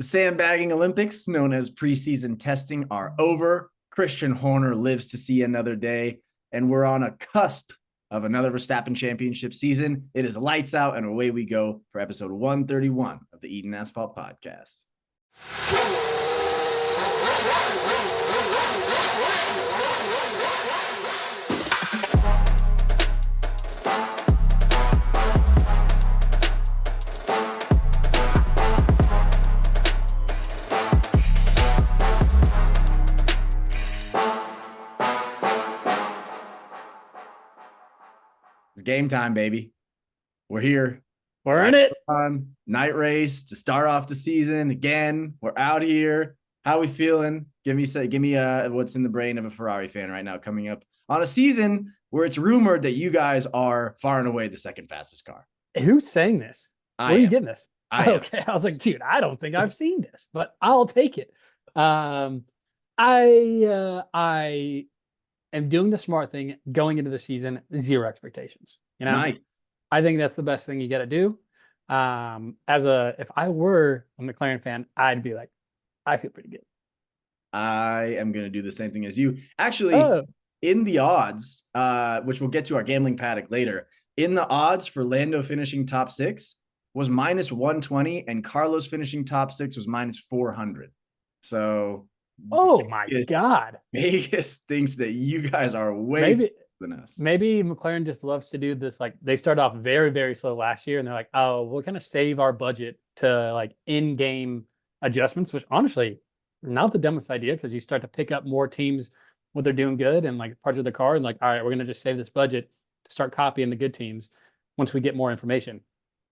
The sandbagging Olympics, known as preseason testing, are over. Christian Horner lives to see another day, and we're on a cusp of another Verstappen championship season. It is lights out, and away we go for episode 131 of the Eden Asphalt Podcast. It's game time, baby. We're here. We're in it. On night race to start off the season again. We're out here. How we feeling? Give me what's in the brain of a Ferrari fan right now coming up on a season where it's rumored that you guys are far and away the second fastest car. Who's saying this? Where are you getting this? Okay. I was like, dude, I don't think I've seen this, but I'll take it. I am doing the smart thing going into the season, zero expectations. Nice. I think that's the best thing you got to do. If I were a McLaren fan, I'd be like, I feel pretty good. I am going to do the same thing as you. Actually, in the odds, which we'll get to our gambling paddock later, in the odds for Lando finishing top 6 was minus 120 and Carlos finishing top 6 was minus 400. So, oh my God. Vegas thinks that you guys are way than us. Maybe McLaren just loves to do this. Like they started off very, very slow last year and they're like, oh, we'll kind of save our budget to like in-game adjustments, which honestly, not the dumbest idea because you start to pick up more teams when they're doing good and like parts of the car and like, all right, we're going to just save this budget to start copying the good teams once we get more information.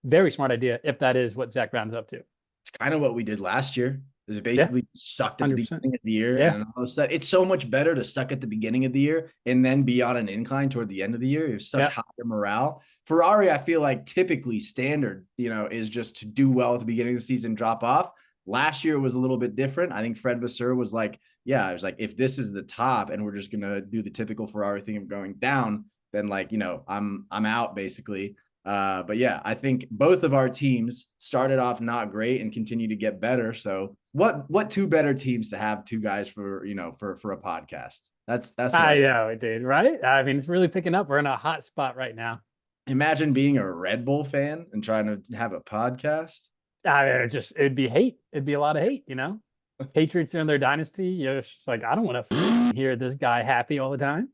Very smart idea if that is what Zach Brown's up to. It's kind of what we did last year. It basically sucked at 100%. The beginning of the year. Yeah. And all of a sudden, it's so much better to suck at the beginning of the year and then be on an incline toward the end of the year. There's such higher morale. Ferrari, I feel like typically standard, is just to do well at the beginning of the season, drop off. Last year was a little bit different. I think Fred Vasseur was like, I was like, if this is the top and we're just going to do the typical Ferrari thing of going down, then like, I'm out basically. But yeah, I think both of our teams started off not great and continue to get better. So what two better teams to have two guys for a podcast? That's I know it did, right? I mean, it's really picking up. We're in a hot spot right now. Imagine being a Red Bull fan and trying to have a podcast. It'd be hate. It'd be a lot of hate, Patriots in their dynasty. It's just like, I don't want to hear this guy happy all the time.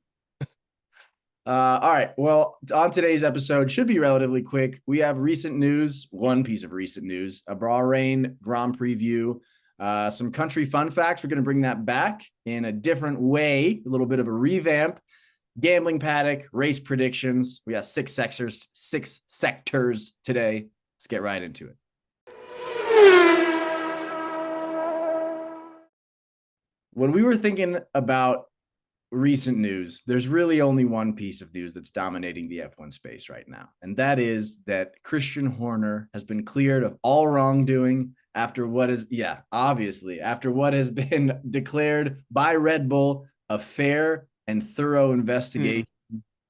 All right. Well, on today's episode should be relatively quick. We have recent news, one piece of recent news, a Bahrain Grand Preview, some country fun facts. We're going to bring that back in a different way, a little bit of a revamp, gambling paddock, race predictions. We have six sectors today. Let's get right into it. When we were thinking about recent news, there's really only one piece of news that's dominating the F1 space right now. And that is that Christian Horner has been cleared of all wrongdoing after what has been declared by Red Bull a fair and thorough investigation.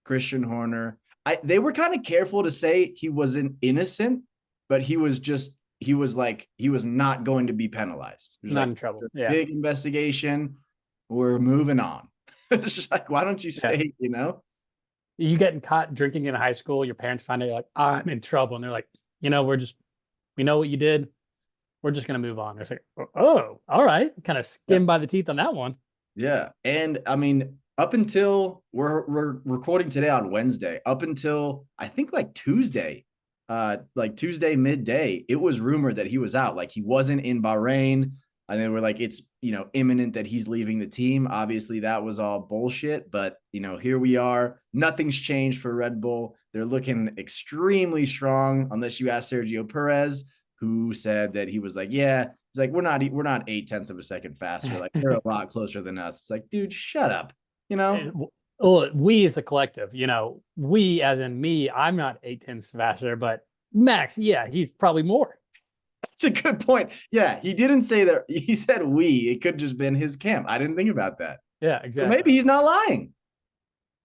Christian Horner, they were kind of careful to say he wasn't innocent, but he was not going to be penalized. Not in trouble. Yeah. Big investigation. We're moving on. It's just like, why don't you say, You getting caught drinking in high school, your parents find out, you're like, I'm in trouble. And they're like, we know what you did. We're just going to move on. It's like, oh, all right. Kind of skim by the teeth on that one. Yeah. And I mean, up until we're recording today on Wednesday, up until I think like Tuesday midday, it was rumored that he was out. Like he wasn't in Bahrain. And they were like, it's, imminent that he's leaving the team. Obviously, that was all bullshit. But, here we are. Nothing's changed for Red Bull. They're looking extremely strong, unless you ask Sergio Perez, who said that he was like, he's like, we're not 0.8 of a second faster. Like, they're a lot closer than us. It's like, dude, shut up. Well, we as a collective, we as in me, I'm not 0.8 faster, but Max, he's probably more. That's a good point. Yeah, he didn't say that. He said we. It could just been his camp. I didn't think about that. Yeah, exactly. So maybe he's not lying.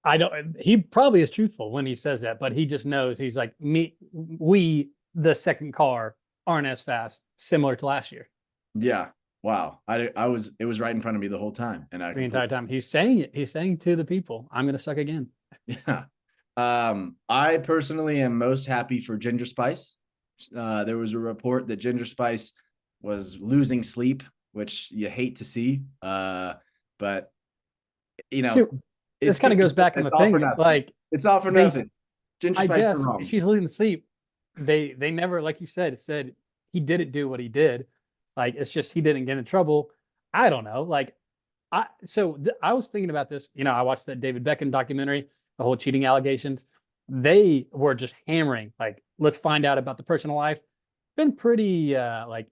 I don't. He probably is truthful when he says that, but he just knows he's like we, the second car, aren't as fast, similar to last year. Yeah. Wow. It was right in front of me the whole time. And I The entire time. He's saying it. He's saying to the people, I'm going to suck again. yeah. I personally am most happy for Ginger Spice. There was a report that Ginger Spice was losing sleep, which you hate to see. But you See, know, this kind of goes back on it's the all for thing. nothing. Like It's all for they, nothing. Ginger I Spice for guess if Rome. she's losing sleep, they never, like you said he didn't do what he did. Like it's just he didn't get in trouble. I don't know. Like I was thinking about this. I watched that David Beckham documentary, the whole cheating allegations. They were just hammering, like, let's find out about the personal life. Been pretty like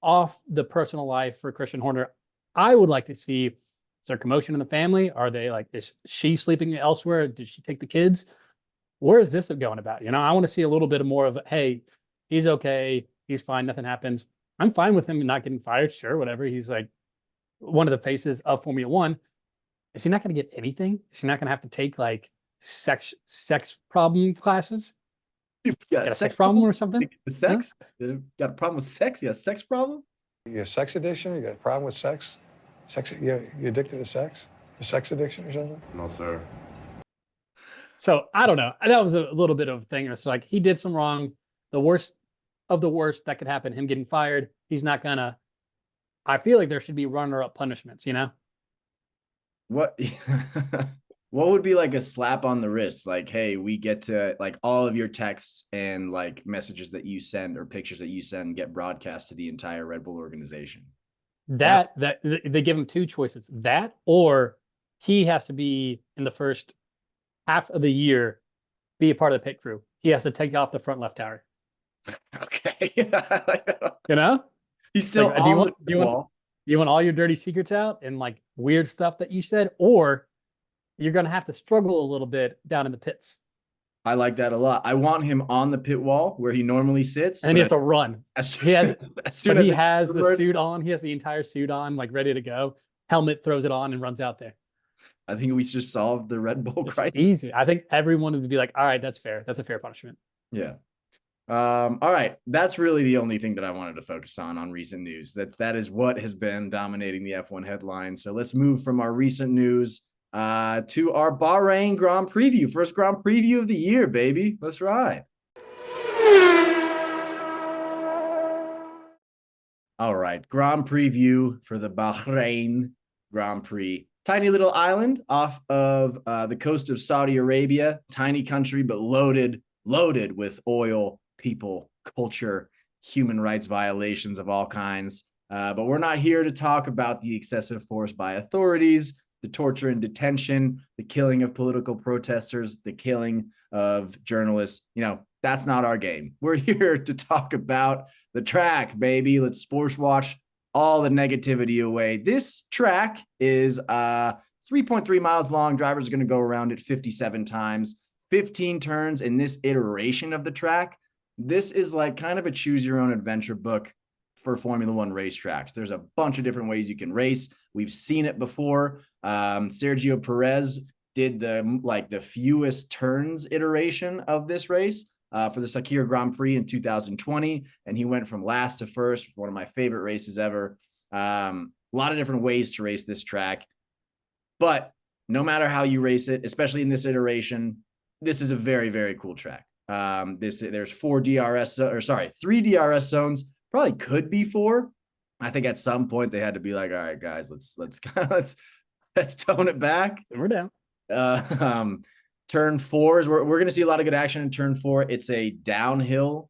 off the personal life for Christian Horner. I would like to see, is there commotion in the family? Are they like, is she sleeping elsewhere? Did she take the kids? Where is this going about? I want to see a little bit more of, hey, he's okay. He's fine. Nothing happens. I'm fine with him not getting fired. Sure, whatever. He's like one of the faces of Formula One. Is he not going to get anything? Is he not going to have to take like sex problem classes? You got Got a a sex sex problem problem? or something? The Huh? sex? You got a problem with sex? You got a sex problem? You got a sex addiction? You got a problem with sex? You addicted to sex? A sex addiction or something? No, sir. So I don't know. That was a little bit of a thing. It's like he did some wrong. The worst of the worst that could happen, him getting fired. He's not gonna. I feel like there should be runner-up punishments. What what would be like a slap on the wrist? Like, hey, we get to like all of your texts and like messages that you send or pictures that you send get broadcast to the entire Red Bull organization. That they give him two choices. That or he has to be in the first half of the year, be a part of the pit crew. He has to take off the front left tower. Okay. He's It's still like, on the wall. you want all your dirty secrets out and like weird stuff that you said, or you're gonna have to struggle a little bit down in the pits. I like that a lot. I want him on the pit wall where he normally sits. And then he has to run. He has, as soon but as he has the suit on. He has the entire suit on, like ready to go. Helmet, throws it on, and runs out there. I think we just solved the Red Bull It's crisis. easy. I think everyone would be like, all right, that's fair. That's a fair punishment. Yeah. All right. That's really the only thing that I wanted to focus on recent news. That is what has been dominating the F1 headlines. So let's move from our recent news to our Bahrain Grand Preview. First Grand Preview of the year, baby. Let's ride. All right. Grand Preview for the Bahrain Grand Prix. Tiny little island off of the coast of Saudi Arabia. Tiny country, but loaded with oil, people, culture, human rights violations of all kinds. But we're not here to talk about the excessive force by authorities, the torture and detention, the killing of political protesters, the killing of journalists. That's not our game. We're here to talk about the track, baby. Let's sports watch all the negativity away. This track is 3.3 miles long. Drivers are going to go around it 57 times, 15 turns in this iteration of the track. This is like kind of a choose your own adventure book for Formula One racetracks. There's a bunch of different ways you can race. We've seen it before. Sergio Perez did the fewest turns iteration of this race for the Sakir Grand Prix in 2020. And he went from last to first, one of my favorite races ever. A lot of different ways to race this track. But no matter how you race it, especially in this iteration, this is a very, very cool track. There's three DRS zones. Probably could be four. I think at some point they had to be like, all right, guys, let's tone it back. We're down. Turn four is we're going to see a lot of good action in turn four. It's a downhill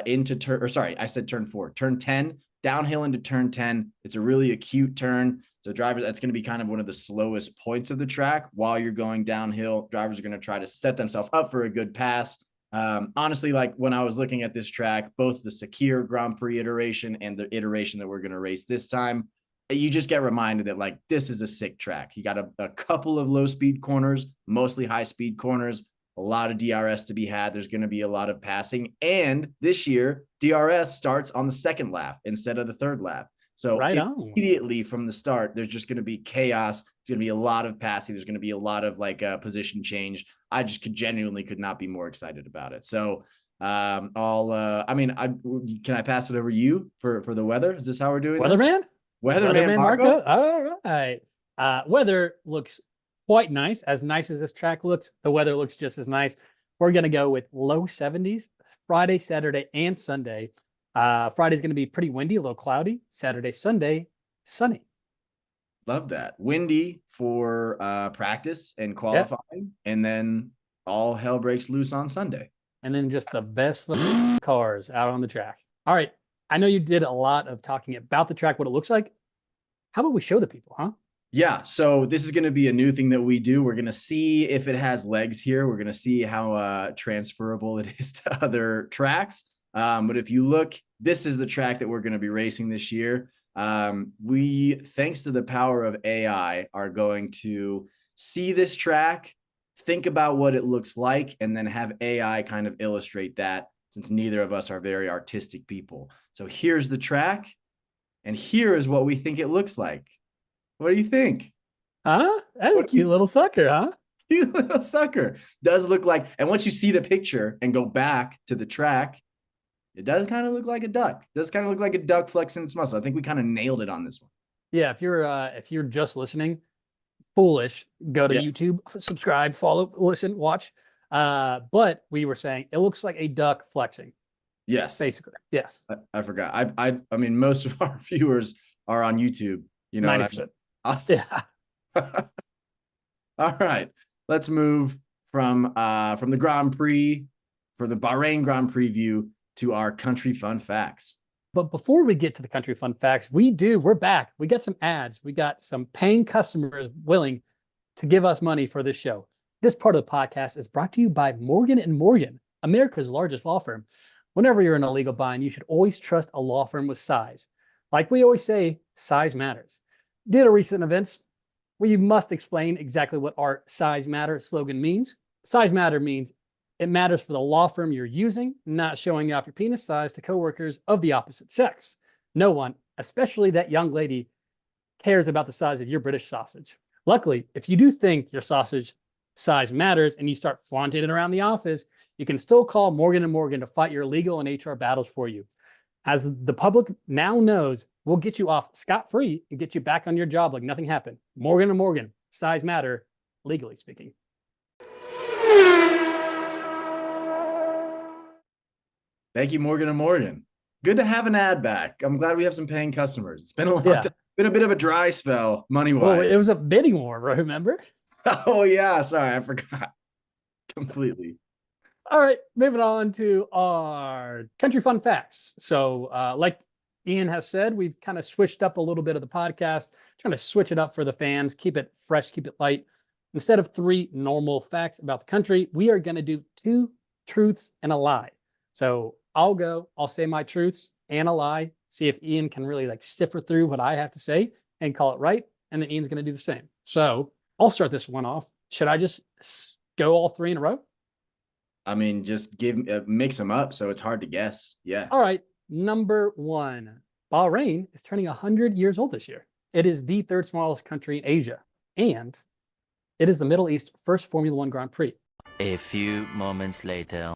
into turn 4, turn 10, downhill into turn 10. It's a really acute turn. So drivers, that's going to be kind of one of the slowest points of the track. While you're going downhill, drivers are going to try to set themselves up for a good pass. Honestly, like when I was looking at this track, both the Sakir Grand Prix iteration and the iteration that we're going to race this time, you just get reminded that like this is a sick track. You got a couple of low speed corners, mostly high speed corners, a lot of DRS to be had. There's going to be a lot of passing. And this year, DRS starts on the second lap instead of the third lap. So immediately from the start, there's just going to be chaos. There's going to be a lot of passing. There's going to be a lot of like position change. I just genuinely could not be more excited about it. So Can I pass it over to you for the weather? Is this how we're doing this? Weatherman? Weatherman Marco? All right. Weather looks quite nice. As nice as this track looks, the weather looks just as nice. We're going to go with low 70s Friday, Saturday, and Sunday. Friday's going to be pretty windy, a little cloudy. Saturday, Sunday, sunny. Love that. Windy for practice and qualifying, and then all hell breaks loose on Sunday. And then just the best cars out on the track. All right. I know you did a lot of talking about the track, what it looks like. How about we show the people, huh? Yeah. So this is going to be a new thing that we do. We're going to see if it has legs here. We're going to see how transferable it is to other tracks. But if you look, this is the track that we're going to be racing this year. We, thanks to the power of AI, are going to see this track, think about what it looks like, and then have AI kind of illustrate that, since neither of us are very artistic people. So here's the track, and here is what we think it looks like. What do you think? Huh? That's a cute little sucker, huh? Cute little sucker. Does look like, and once you see the picture and go back to the track, it does kind of look like a duck. It does kind of look like a duck flexing its muscle. I think we kind of nailed it on this one. Yeah, if you're just listening, foolish, go to YouTube, subscribe, follow, listen, watch. But we were saying it looks like a duck flexing. Yes. Basically. Yes. I forgot. I mean, most of our viewers are on YouTube, 90%. Yeah. All right. Let's move from the Grand Prix, for the Bahrain Grand Preview, to our country fun facts. But before we get to the country fun facts, we're back. We got some ads. We got some paying customers willing to give us money for this show. This part of the podcast is brought to you by Morgan & Morgan, America's largest law firm. Whenever you're in a legal bind, you should always trust a law firm with size. Like we always say, size matters. Due to recent events, we must explain exactly what our size matter slogan means. Size matter means it matters for the law firm you're using, not showing off your penis size to coworkers of the opposite sex. No one, especially that young lady, cares about the size of your British sausage. Luckily, if you do think your sausage size matters and you start flaunting it around the office, you can still call Morgan & Morgan to fight your legal and HR battles for you. As the public now knows, we'll get you off scot-free and get you back on your job like nothing happened. Morgan & Morgan, size matter, legally speaking. Thank you, Morgan & Morgan. Good to have an ad back. I'm glad we have some paying customers. It's been a long time. Been a bit of a dry spell, money-wise. Well, it was a bidding war, remember? Oh, yeah. Sorry, I forgot. Completely. All right, moving on to our country fun facts. So like Ian has said, we've kind of switched up a little bit of the podcast, trying to switch it up for the fans, keep it fresh, keep it light. Instead of 3 normal facts about the country, we are going to do 2 truths and a lie. So I'll say my truths and a lie, see if Ian can really stiffer through what I have to say and call it right. And then Ian's going to do the same. So I'll start this one off. Should I just go all 3 in a row? I mean, just mix them up so it's hard to guess. Yeah. All right. Number 1, Bahrain is turning 100 years old this year. It is the 3rd smallest country in Asia, and it is the Middle East's first Formula One Grand Prix. A few moments later.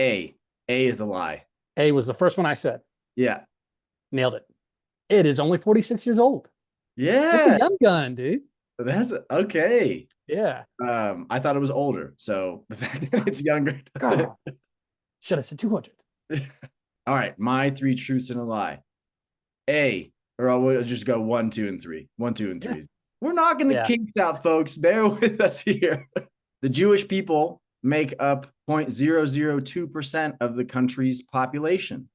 A is the lie. A was the first one I said. Yeah. Nailed it. It is only 46 years old. Yeah. It's a young gun, dude. That's okay. Yeah. I thought it was older, so the fact that it's younger. Should have said 200. All right, my 3 truths and a lie. Or I'll just go 1, 2, and 3. 1, 2, and 3. Yeah. We're knocking the kinks out, folks. Bear with us here. The Jewish people make up 0.002% of the country's population.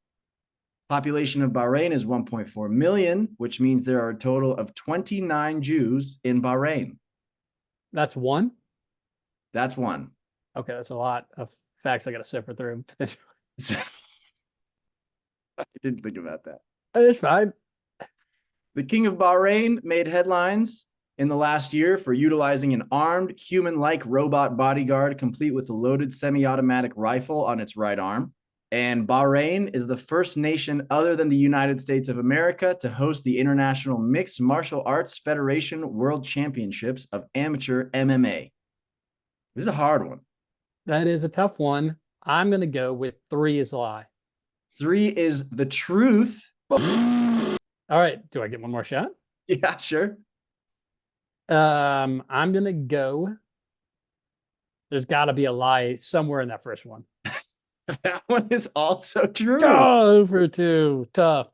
Population of Bahrain is 1.4 million, which means there are a total of 29 Jews in Bahrain. That's 1? That's 1. Okay, that's a lot of facts I got to suffer through. I didn't think about that. It's fine. The King of Bahrain made headlines in the last year for utilizing an armed, human-like robot bodyguard complete with a loaded semi-automatic rifle on its right arm. And Bahrain is the first nation other than the United States of America to host the International Mixed Martial Arts Federation World Championships of Amateur MMA. This is a hard one. That is a tough one. I'm going to go with 3 is a lie. 3 is the truth. All right. Do I get one more shot? Yeah, sure. I'm going to go. There's got to be a lie somewhere in that first one. That one is also true. Oh, for 2. Tough.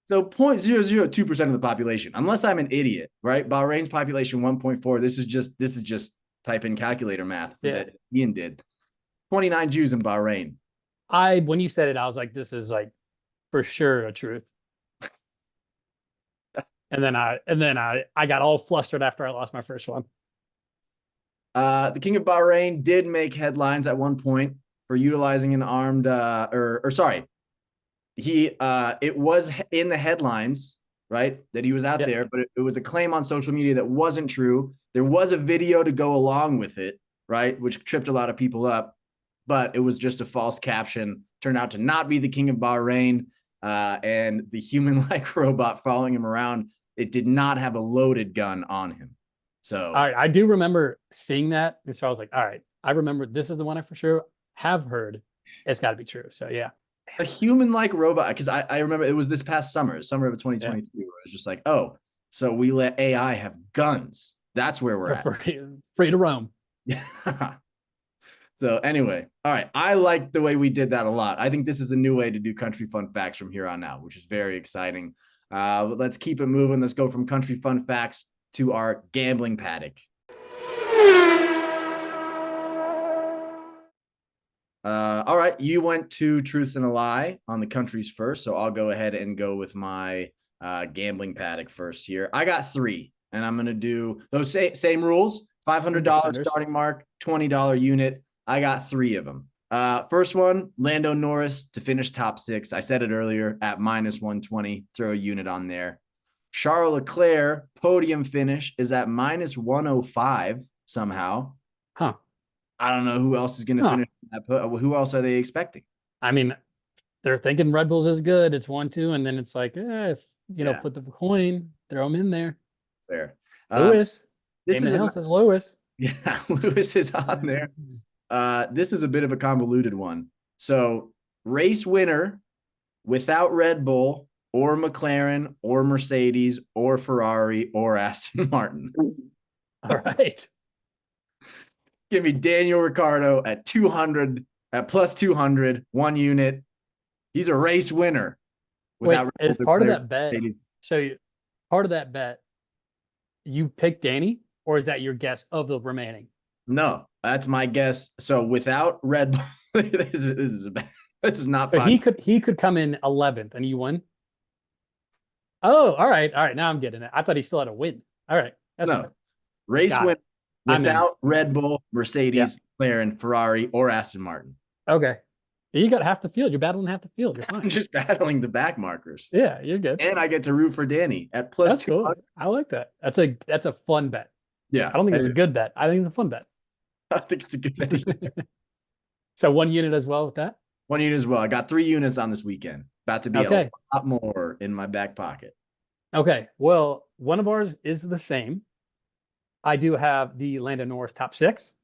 So 0.002% of the population, unless I'm an idiot, right? Bahrain's population 1.4. This is just type in calculator math that Ian did. 29 Jews in Bahrain. When you said it, I was like, this is like for sure a truth. and then I got all flustered after I lost my first one. The King of Bahrain did make headlines at one point for utilizing an armed it was in the headlines, right, that he was out there, but it was a claim on social media that wasn't true. There was a video to go along with it, right, which tripped a lot of people up, but it was just a false caption. Turned out to not be the King of Bahrain, and the human-like robot following him around, it did not have a loaded gun on him. So, all right, I do remember seeing that, and so I was like, all right, I remember this is the one I for sure have heard. It's got to be true. So yeah. A human-like robot, because I remember it was this past summer of 2023, where it was just like, oh, so we let AI have guns. That's where we're at. Free to roam. Yeah. So anyway, all right. I like the way we did that a lot. I think this is the new way to do country fun facts from here on out, which is very exciting. But let's keep it moving. Let's go from country fun facts to our gambling paddock. All right, you went to Truths and a Lie on the countries first, so I'll go ahead and go with my gambling paddock first here. I got 3, and I'm going to do those same rules, $500 starting mark, $20 unit. I got 3 of them. First one, Lando Norris to finish top 6. I said it earlier at -120, throw a unit on there. Charles Leclerc podium finish is at -105 somehow. Huh. I don't know who else is going to finish that. Who else are they expecting? I mean, they're thinking Red Bull's is good. It's 1-2, and then it's like, if flip the coin, throw them in there. Fair. Lewis. This is else says Lewis. Yeah, Lewis is on there. This is a bit of a convoluted one. So, race winner without Red Bull or McLaren or Mercedes or Ferrari or Aston Martin. All right. Give me Daniel Ricciardo at 200, at +200, 1 unit. He's a race winner. Wait, as part of that bet, part of that bet, you picked Danny, or is that your guess of the remaining? No, that's my guess. So without Red Bull, this is not. So he could come in 11th and you win. Oh, all right. Now I'm getting it. I thought he still had a win. All right, that's no race win without Red Bull, Mercedes, McLaren, Ferrari, or Aston Martin. Okay, you got half the field. You're battling half the field. You're fine. I'm just battling the back markers. Yeah, you're good. And I get to root for Danny at +200. That's cool. I like that. That's a fun bet. Yeah, I don't think it's a good bet. I think it's a fun bet. I think it's a good bet. So 1 unit as well with that? 1 unit as well. I got 3 units on this weekend. About to be a lot more in my back pocket. Okay. Well, one of ours is the same. I do have the Lando Norris top 6.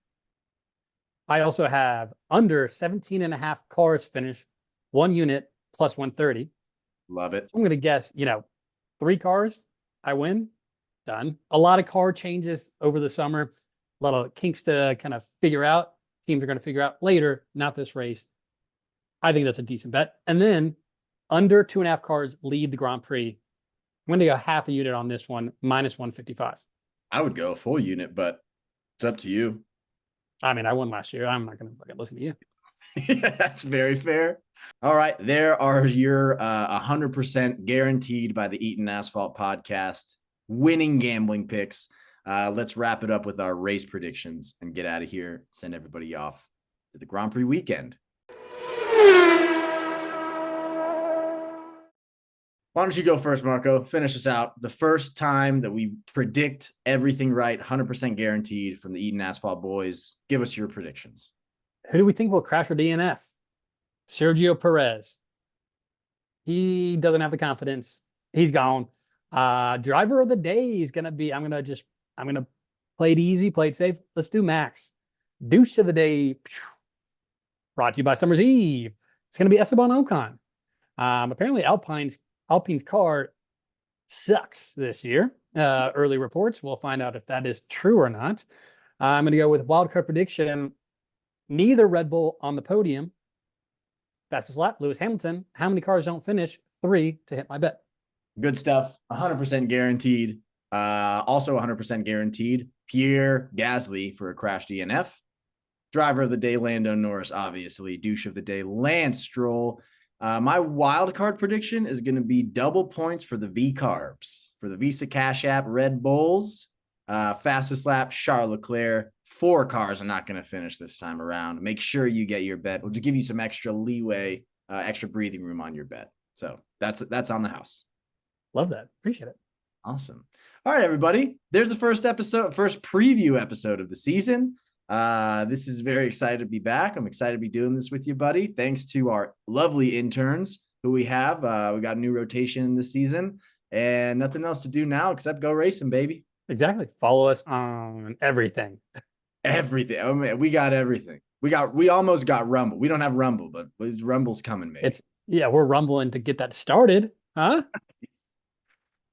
I also have under 17.5 cars finish, 1 unit +130. Love it. I'm going to guess, 3 cars, I win. Done. A lot of car changes over the summer. A lot of kinks to kind of figure out. Teams are going to figure out later, not this race. I think that's a decent bet. And then under 2.5 cars lead the Grand Prix. I'm going to go half a unit on this one, -155. I would go a full unit, but it's up to you. I mean, I won last year. I'm not going to fucking listen to you. Yeah, that's very fair. All right. There are your 100% guaranteed by the Eaton Asphalt podcast winning gambling picks. Let's wrap it up with our race predictions and get out of here. Send everybody off to the Grand Prix weekend. Why don't you go first, Marco? Finish us out. The first time that we predict everything right, 100% guaranteed from the Eaton Asphalt boys. Give us your predictions. Who do we think will crash or DNF? Sergio Perez. He doesn't have the confidence. He's gone. Driver of the day is going to be, I'm going to play it easy, play it safe. Let's do Max. Douche of the day. brought to you by Summer's Eve. It's going to be Esteban Ocon. Apparently, Alpine's car sucks this year. Early reports. We'll find out if that is true or not. I'm going to go with wildcard prediction. Neither Red Bull on the podium. Fastest lap, Lewis Hamilton. How many cars don't finish? 3 to hit my bet. Good stuff. 100% guaranteed. Also 100% guaranteed. Pierre Gasly for a crash DNF. Driver of the day, Lando Norris, obviously. Douche of the day, Lance Stroll. My wild card prediction is going to be double points for the V-Carbs. For the Visa Cash App, Red Bulls. Fastest lap, Charles Leclerc. 4 cars are not going to finish this time around. Make sure you get your bet. We'll just give you some extra leeway, extra breathing room on your bet. So that's on the house. Love that. Appreciate it. Awesome. All right, everybody. There's the first preview episode of the season. This is very excited to be back. I'm excited to be doing this with you, buddy. Thanks to our lovely interns who we have. We got a new rotation this season and nothing else to do now except go racing, baby. Exactly. Follow us on everything. Everything. Oh man, we got everything. We almost got Rumble. We don't have Rumble, but Rumble's coming, maybe. We're rumbling to get that started, huh?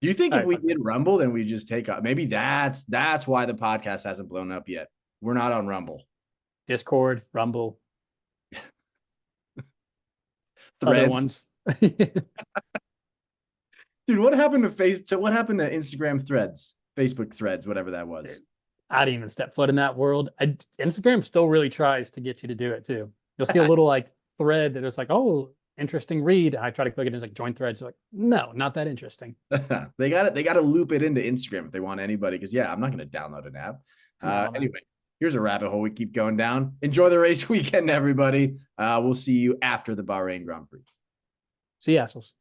Do you think if we did Rumble, then we just take off? Maybe that's why the podcast hasn't blown up yet. We're not on Rumble. Discord, Rumble. Threads. Other ones. Dude, what happened to what happened to Instagram Threads? Facebook Threads, whatever that was. I didn't even step foot in that world. Instagram still really tries to get you to do it too. You'll see a little like thread that is like, oh, interesting read. I try to click it, it's like join threads. Like, no, not that interesting. They got to loop it into Instagram if they want anybody. Because I'm not going to download an app. Anyway, here's a rabbit hole we keep going down. Enjoy the race weekend, everybody. We'll see you after the Bahrain Grand Prix. See you, assholes.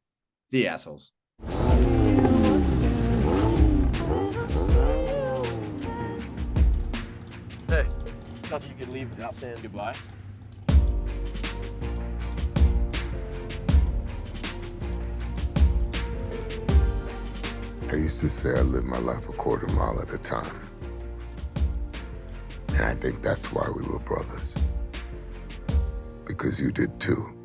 See you, assholes. Hey, thought you could leave without saying goodbye. I used to say I lived my life a quarter mile at a time. And I think that's why we were brothers. Because you did too.